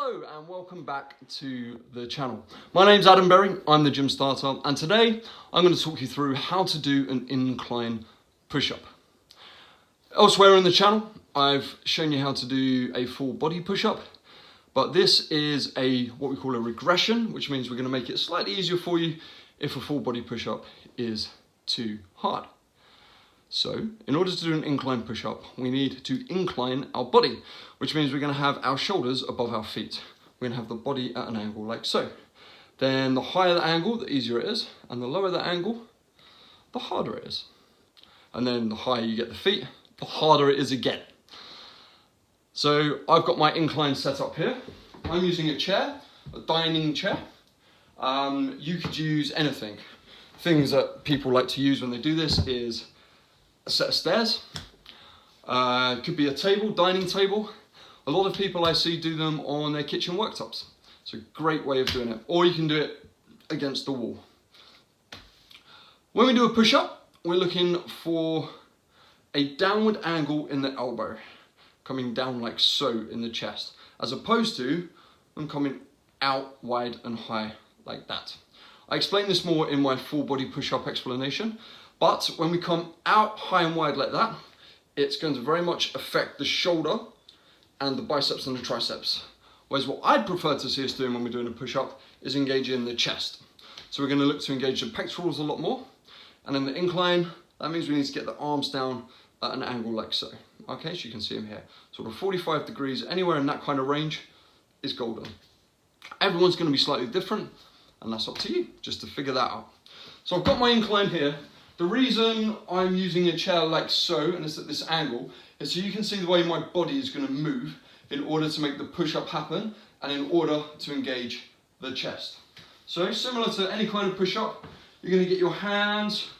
Hello and welcome back to the channel. My name's Adam Berry, I'm the gym starter, and today I'm going to talk you through how to do an incline push-up. Elsewhere in the channel I've shown you how to do a full body push-up, but this is what we call a regression, which means we're going to make it slightly easier for you if a full body push-up is too hard. So, in order to do an incline push-up, we need to incline our body, which means we're going to have our shoulders above our feet. We're going to have the body at an angle like so. Then the higher the angle, the easier it is, and the lower the angle, the harder it is. And then the higher you get the feet, the harder it is again. So, I've got my incline set up here. I'm using a chair, a dining chair. You could use anything. Things that people like to use when they do this is a set of stairs, could be a table, dining table. A lot of people I see do them on their kitchen worktops. It's a great way of doing it. Or you can do it against the wall. When we do a push-up, we're looking for a downward angle in the elbow, coming down like so in the chest, as opposed to them coming out wide and high like that. I explain this more in my full body push-up explanation. But when we come out high and wide like that, it's going to very much affect the shoulder and the biceps and the triceps. Whereas what I'd prefer to see us doing when we're doing a push-up is engaging the chest. So we're going to look to engage the pectorals a lot more. And in the incline, that means we need to get the arms down at an angle like so. Okay, so you can see them here. Sort of 45 degrees, anywhere in that kind of range is golden. Everyone's going to be slightly different, and that's up to you, just to figure that out. So I've got my incline here. The reason I'm using a chair like so, and it's at this angle, is so you can see the way my body is going to move in order to make the push-up happen and in order to engage the chest. So similar to any kind of push-up, you're going to get your hands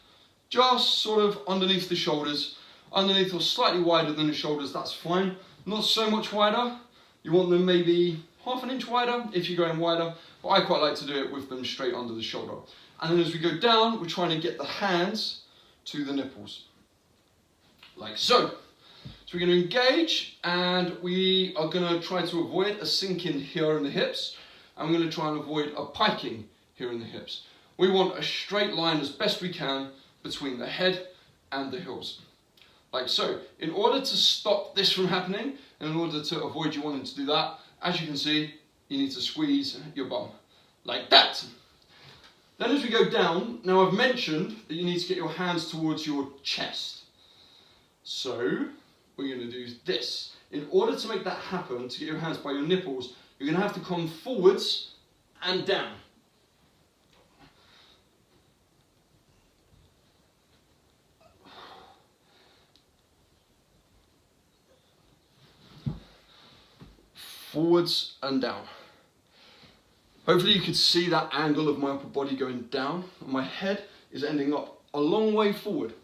just sort of underneath the shoulders, underneath or slightly wider than the shoulders, that's fine. Not so much wider, you want them maybe half an inch wider if you're going wider, but I quite like to do it with them straight under the shoulder. And then as we go down, we're trying to get the hands to the nipples, like so. So we're going to engage, and we are going to try to avoid a sinking here in the hips, and we're going to try and avoid a piking here in the hips. We want a straight line as best we can between the head and the heels, like so. In order to stop this from happening, and in order to avoid you wanting to do that, as you can see, you need to squeeze your bum, like that. Then as we go down, now I've mentioned that you need to get your hands towards your chest. So we're going to do this. In order to make that happen, to get your hands by your nipples, you're going to have to come forwards and down. Forwards and down. Hopefully you could see that angle of my upper body going down, and my head is ending up a long way forward.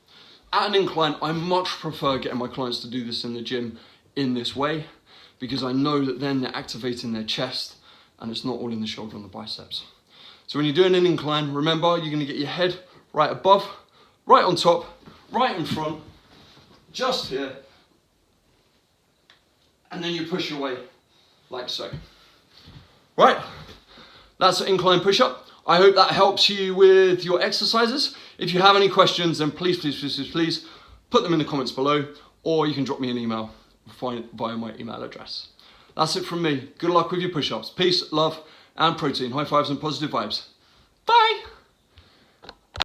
At an incline, I much prefer getting my clients to do this in the gym in this way, because I know that then they're activating their chest and it's not all in the shoulder and the biceps. So when you're doing an incline, remember you're going to get your head right above, right on top, right in front, just here, and then you push your way like so. Right. That's an incline push-up. I hope that helps you with your exercises. If you have any questions, then please put them in the comments below, or you can drop me an email via my email address. That's it from me. Good luck with your push-ups. Peace, love, and protein. High fives and positive vibes. Bye!